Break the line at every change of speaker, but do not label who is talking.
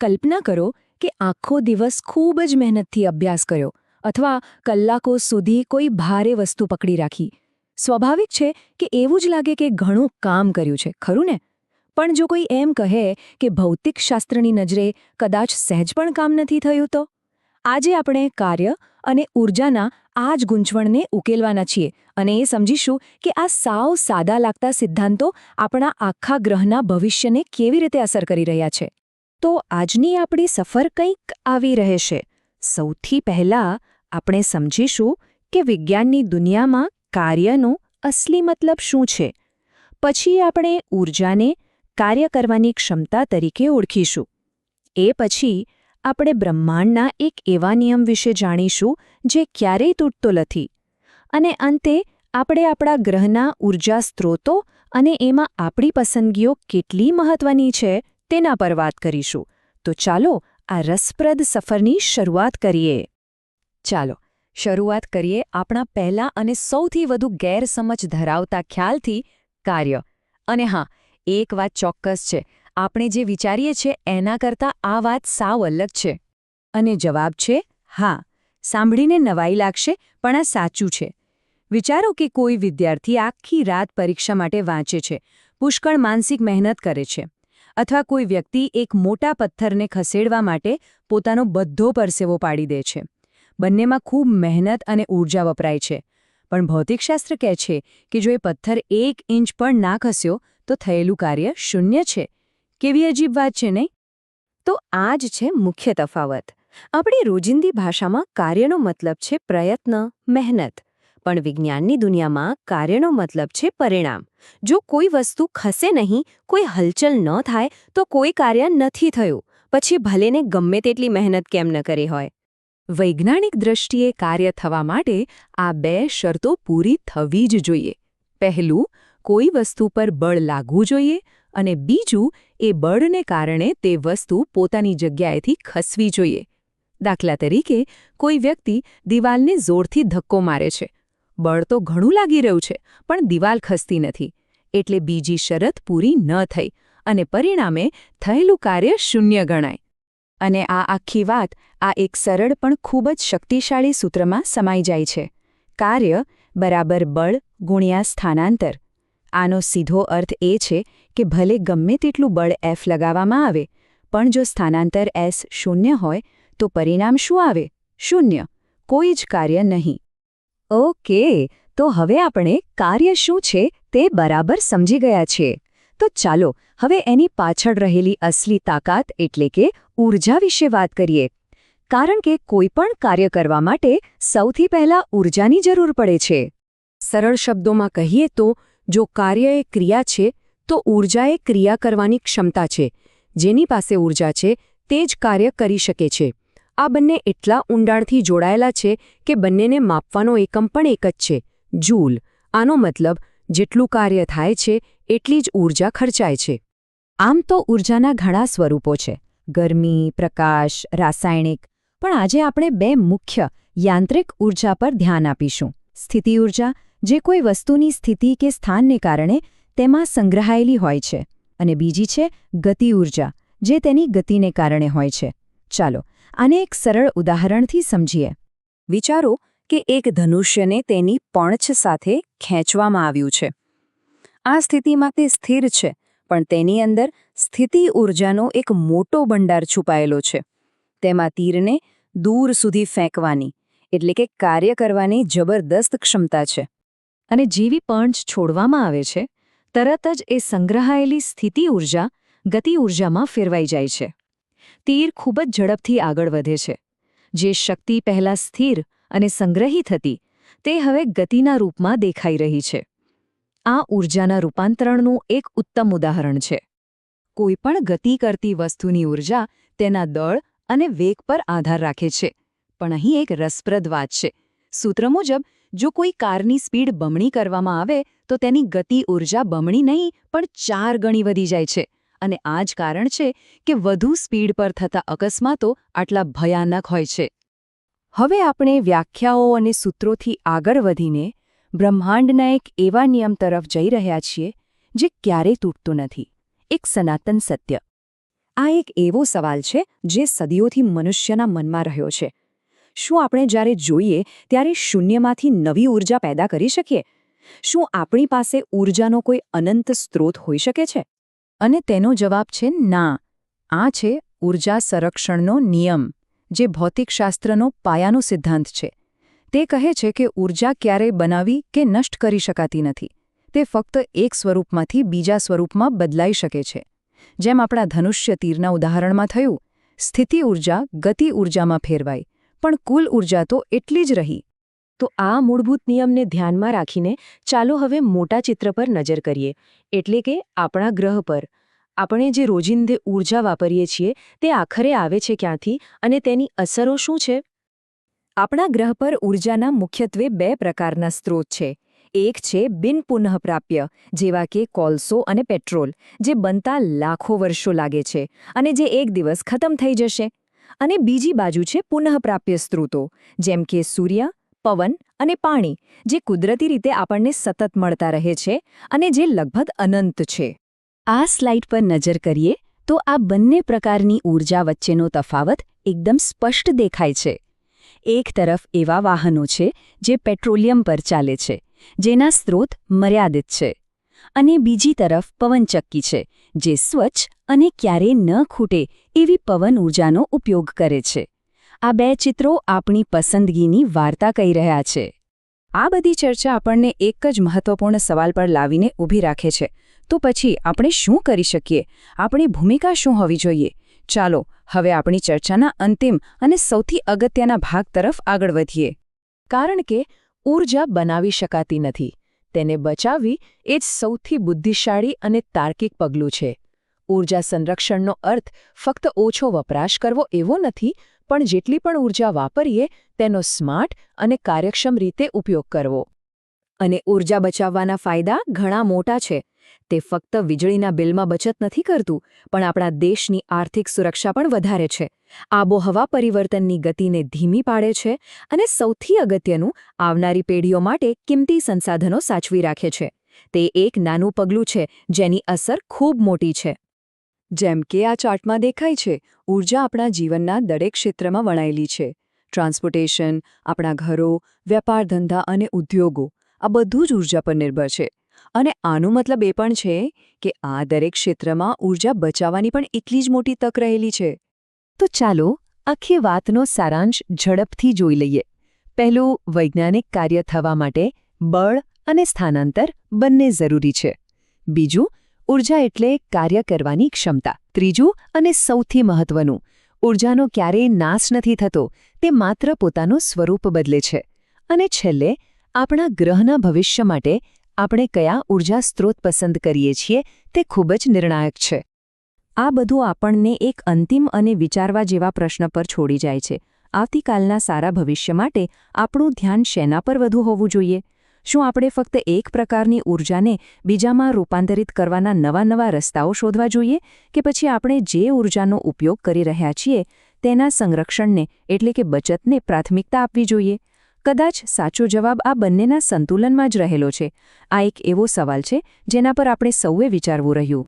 કલ્પના કરો કે આખો દિવસ ખૂબ જ મહેનતથી અભ્યાસ કર્યો અથવા કલાકો સુધી કોઈ ભારે વસ્તુ પકડી રાખી. સ્વાભાવિક છે કે એવું જ લાગે કે ઘણું કામ કર્યું છે, ખરું ને? પણ જો કોઈ એમ કહે કે ભૌતિકશાસ્ત્રની નજરે કદાચ સહેજ પણ કામ નથી થયું તો? આજે આપણે કાર્ય અને ઊર્જાના આ જ ગૂંચવણને ઉકેલવાના છીએ અને એ સમજીશું કે આ સાવ સાદા લાગતા સિદ્ધાંતો આપણા આખા ગ્રહના ભવિષ્યને કેવી રીતે અસર કરી રહ્યા છે. તો આજની આપણી સફર કંઈક આવી રહેશે. સૌથી પહેલાં આપણે સમજીશું કે વિજ્ઞાનની દુનિયામાં કાર્યનો અસલી મતલબ શું છે. પછી આપણે ઊર્જાને કાર્ય કરવાની ક્ષમતા તરીકે ઓળખીશું. એ પછી આપણે બ્રહ્માંડના એક એવા નિયમ વિશે જાણીશું જે ક્યારેય તૂટતો નથી. અને અંતે આપણે આપણા ગ્રહના ઊર્જા સ્ત્રોતો અને એમાં આપણી પસંદગીઓ કેટલી મહત્વની છે તેના પર વાત કરીશું. તો ચાલો આ રસપ્રદ સફરની શરૂઆત કરીએ. ચાલો શરૂઆત કરીએ આપણા પહેલા અને સૌથી વધુ ગેરસમજ ધરાવતા ખ્યાલથી, કાર્ય. અને હા, એક વાત ચોક્કસ છે, આપણે જે વિચારીએ છીએ એના કરતાં આ વાત સાવ અલગ છે. અને જવાબ છે હા. સાંભળીને નવાઈ લાગશે, પણ આ સાચું છે. વિચારો કે કોઈ વિદ્યાર્થી આખી રાત પરીક્ષા માટે વાંચે છે, પુષ્કળ માનસિક મહેનત કરે છે. અથવા કોઈ વ્યક્તિ એક મોટા પથ્થરને ખસેડવા માટે પોતાનો બધો પરસેવો પાડી દે છે. બંનેમાં ખૂબ મહેનત અને ઊર્જા વપરાય છે. પણ ભૌતિકશાસ્ત્ર કહે છે કે જો એ પથ્થર 1 ઇંચ પણ ના ખસ્યો તો થયેલું કાર્ય શૂન્ય છે. કેવી અજીબ વાત છે, નહીં? તો આ જ છે મુખ્ય તફાવત. આપણી રોજિંદી ભાષામાં કાર્યનો મતલબ છે પ્રયત્ન, મહેનત. પણ વિજ્ઞાનની દુનિયામાં કાર્યનો મતલબ છે પરિણામ. જો કોઈ વસ્તુ ખસે નહીં, કોઈ હલચલ ન થાય તો કોઈ કાર્ય નથી થયું, પછી ભલેને ગમે તેટલી મહેનત કેમ ન કરી હોય. વૈજ્ઞાનિક દૃષ્ટિએ કાર્ય થવા માટે આ 2 શરતો પૂરી થવી જ જોઈએ. પહેલું, કોઈ વસ્તુ પર બળ લાગવું જોઈએ અને બીજું, એ બળને કારણે તે વસ્તુ પોતાની જગ્યાએથી ખસવી જોઈએ. દાખલા તરીકે, કોઈ વ્યક્તિ દિવાલને જોરથી ધક્કો મારે છે. બળ તો ઘણું લાગી રહ્યું છે, પણ દિવાલ ખસતી નથી. એટલે બીજી શરત પૂરી ન થઈ અને પરિણામે થયેલું કાર્ય શૂન્ય ગણાય. અને આ આખી વાત આ એક સરળ પણ ખૂબ જ શક્તિશાળી સૂત્રમાં સમાઈ જાય છે. કાર્ય બરાબર બળ ગુણ્યા સ્થાનાંતર. આનો સીધો અર્થ એ છે કે ભલે ગમે તેટલું બળ F લગાવવામાં આવે, પણ જો સ્થાનાંતર S શૂન્ય હોય તો પરિણામ શું આવે? શૂન્ય. કોઈ જ કાર્ય નહીં. ઓકે, તો હવે આપણે કાર્ય શું છે તે બરાબર સમજી ગયા છીએ. તો ચાલો હવે એની પાછળ રહેલી અસલી તાકાત એટલે કે ઊર્જા વિશે વાત કરીએ. કારણ કે કોઈ પણ કાર્ય કરવા માટે સૌથી પહેલા ઊર્જાની જરૂર પડે છે. સરળ શબ્દોમાં કહીએ તો, જો કાર્ય એ ક્રિયા છે તો ઊર્જા એ ક્રિયા કરવાની ક્ષમતા છે. જેની પાસે ઊર્જા છે તે જ કાર્ય કરી શકે છે. આ બંને એટલા ઊંડાણથી જોડાયેલા છે કે બંનેને માપવાનો એકમ પણ એક જ છે, જૂલ. આનો મતલબ જેટલું કાર્ય થાય છે એટલી જ ઊર્જા ખર્ચાય છે. આમ તો ઊર્જાના ઘણા સ્વરૂપો છે, ગરમી, પ્રકાશ, રાસાયણિક. પણ આજે આપણે 2 મુખ્ય યાંત્રિક ઊર્જા પર ધ્યાન આપીશું. સ્થિતિ ઊર્જા, જે કોઈ વસ્તુની સ્થિતિ કે સ્થાનને કારણે તેમાં સંગ્રહાયેલી હોય છે, અને બીજી છે ગતિ ઊર્જા, જે તેની ગતિને કારણે હોય છે. ચાલો આને એક સરળ ઉદાહરણથી સમજીએ. વિચારો કે એક ધનુષ્યને તેની પણછ સાથે ખેંચવામાં આવ્યું છે. આ સ્થિતિમાં તે સ્થિર છે, પણ તેની અંદર સ્થિતિ ઊર્જાનો એક મોટો ભંડાર છુપાયેલો છે. તેમાં તીરને દૂર સુધી ફેંકવાની, એટલે કે કાર્ય કરવાની જબરદસ્ત ક્ષમતા છે. અને જેવી પંચ છોડવામાં આવે છે, તરત જ એ સંગ્રહાયેલી સ્થિતિ ઊર્જા ગતિ ઊર્જામાં ફેરવાઈ જાય છે. તીર ખૂબ જ ઝડપથી આગળ વધે છે. જે શક્તિ પહેલાં સ્થિર અને સંગ્રહિત હતી, તે હવે ગતિના રૂપમાં દેખાઈ રહી છે. આ ઊર્જાના રૂપાંતરણનું એક ઉત્તમ ઉદાહરણ છે. કોઈપણ ગતિ કરતી વસ્તુની ઊર્જા તેના દળ અને વેગ પર આધાર રાખે છે. પણ અહીં એક રસપ્રદ વાત છે. સૂત્ર મુજબ, જો કોઈ કારની સ્પીડ બમણી કરવામાં આવે તો તેની ગતિ ઊર્જા બમણી નહીં પણ 4 ગણી વધી જાય છે. અને આ જ કારણ છે કે વધુ સ્પીડ પર થતા અકસ્માતો આટલા ભયાનક હોય છે. હવે આપણે વ્યાખ્યાઓ અને સૂત્રોથી આગળ વધીને બ્રહ્માંડના એક એવા નિયમ તરફ જઈ રહ્યા છીએ જે ક્યારેય તૂટતો નથી. એક સનાતન સત્ય. આ એક એવો સવાલ છે જે સદીઓથી મનુષ્યના મનમાં રહ્યો છે. શું આપણે જ્યારે જોઈએ ત્યારે શૂન્યમાંથી નવી ઊર્જા પેદા કરી શકીએ? શું આપણી પાસે ઊર્જાનો કોઈ અનંત સ્ત્રોત હોઈ શકે છે? અને તેનો જવાબ છે ના. આ છે ઊર્જા સંરક્ષણનો નિયમ, જે ભૌતિકશાસ્ત્રનો પાયાનો સિદ્ધાંત છે. તે કહે છે કે ઊર્જા ક્યારેય બનાવી કે નષ્ટ કરી શકાતી નથી. તે ફક્ત એક સ્વરૂપમાંથી બીજા સ્વરૂપમાં બદલાઈ શકે છે. જેમ આપણા ધનુષ્ય તીરના ઉદાહરણમાં થયું, સ્થિતિ ઊર્જા ગતિ ઊર્જામાં ફેરવાઈ, પણ કુલ ઊર્જા તો એટલી જ રહી. તો આ મૂળભૂત નિયમને ધ્યાનમાં રાખીને ચાલો હવે મોટા ચિત્ર પર નજર કરીએ, એટલે કે આપણા ગ્રહ પર. આપણે જે રોજિંદે ઊર્જા વાપરીએ છીએ તે આખરે આવે છે ક્યાંથી અને તેની અસરો શું છે? આપણા ગ્રહ પર ઊર્જાના મુખ્યત્વે 2 પ્રકારના સ્ત્રોત છે. એક છે બિનપુનઃપ્રાપ્ય, જેવા કે કોલસો અને પેટ્રોલ, જે બનતા લાખો વર્ષો લાગે છે અને જે એક દિવસ ખતમ થઈ જશે. અને બીજી બાજુ છે પુનઃપ્રાપ્ય સ્ત્રોતો, જેમ કે સૂર્ય, પવન અને પાણી, જે કુદરતી રીતે આપણને સતત મળતા રહે છે અને જે લગભગ અનંત છે. આ સ્લાઇડ પર નજર કરીએ તો આ બંને પ્રકારની ઊર્જા વચ્ચેનો તફાવત એકદમ સ્પષ્ટ દેખાય છે. એક તરફ એવા વાહનો છે જે પેટ્રોલિયમ પર ચાલે છે, જેના સ્ત્રોત મર્યાદિત છે, અને બીજી તરફ પવનચક્કી છે, જે સ્વચ્છ અને ક્યારેય ન ખૂટે એવી પવન ઊર્જાનો ઉપયોગ કરે છે. આ 2 ચિત્રો આપણી પસંદગીની વાર્તા કહી રહ્યા છે. આ બધી ચર્ચા આપણને એક જ મહત્વપૂર્ણ સવાલ પર લાવીને ઊભી રાખે છે. તો પછી આપણે શું કરી શકીએ? આપણી ભૂમિકા શું હોવી જોઈએ? ચાલો હવે આપણી ચર્ચાના અંતિમ અને સૌથી અગત્યના ભાગ તરફ આગળ વધીએ. કારણ કે ઊર્જા બનાવી શકાતી નથી. તેને બચાવવી એ જ સૌથી બુદ્ધિશાળી અને તાર્કિક પગલું છે. ઊર્જા સંરક્ષણનો અર્થ ફક્ત ઓછો વપરાશ કરવો એવો નથી, પણ જેટલી પણ ઊર્જા વાપરીએ તેનો સ્માર્ટ અને કાર્યક્ષમ રીતે ઉપયોગ કરવો. અને ઊર્જા બચાવવાના ફાયદા ઘણા મોટા છે. તે ફક્ત વીજળીના બિલમાં બચત નથી કરતું, પણ આપણા દેશની આર્થિક સુરક્ષા પણ વધારે છે. આબોહવા પરિવર્તનની ગતિને ધીમી પાડે છે અને સૌથી અગત્યનું, આવનારી પેઢીઓ માટે કિંમતી સંસાધનો સાચવી રાખે છે. તે એક નાનું પગલું છે જેની અસર ખૂબ મોટી છે. જેમ કે આ ચાર્ટમાં દેખાય છે, ઊર્જા આપણા જીવનના દરેક ક્ષેત્રમાં વણાયેલી છે. ટ્રાન્સપોર્ટેશન, આપણા ઘરો, વેપાર ધંધા અને ઉદ્યોગો, આ બધું જ ઊર્જા પર નિર્ભર છે. અને આનો મતલબ એ પણ છે કે આ દરેક ક્ષેત્રમાં ઊર્જા બચાવવાની પણ એટલી જ મોટી તક રહેલી છે. તો ચાલો આખી વાતનો સારાંશ ઝડપથી જોઈ લઈએ. પહેલું, વૈજ્ઞાનિક કાર્ય થવા માટે બળ અને સ્થાનાંતર બંને જરૂરી છે. બીજું, ઊર્જા એટલે કાર્ય કરવાની ક્ષમતા. ત્રીજું અને સૌથી મહત્વનું, ઊર્જાનો ક્યારેય નાશ નથી થતો, તે માત્ર પોતાનું સ્વરૂપ બદલે છે. અને છેલ્લે, આપણા ગ્રહના ભવિષ્ય માટે આપણે કયા ઊર્જા સ્ત્રોત પસંદ કરીએ છીએ તે ખૂબ જ નિર્ણાયક છે. આ બધું આપણને એક અંતિમ અને વિચારવા જેવા પ્રશ્ન પર છોડી જાય છે. આવતીકાલના સારા ભવિષ્ય માટે આપણું ધ્યાન શેના પર વધુ હોવું જોઈએ? શું આપણે ફક્ત એક પ્રકારની ઊર્જાને બીજામાં રૂપાંતરિત કરવાના નવા રસ્તાઓ શોધવા જોઈએ, કે પછી આપણે જે ઊર્જાનો ઉપયોગ કરી રહ્યા છીએ તેના સંરક્ષણને એટલે કે બચતને પ્રાથમિકતા આપવી જોઈએ? કદાચ સાચો જવાબ આ બંનેના સંતુલનમાં જ રહેલો છે. આ એક એવો સવાલ છે જેના પર આપણે સૌએ વિચારવું રહ્યું.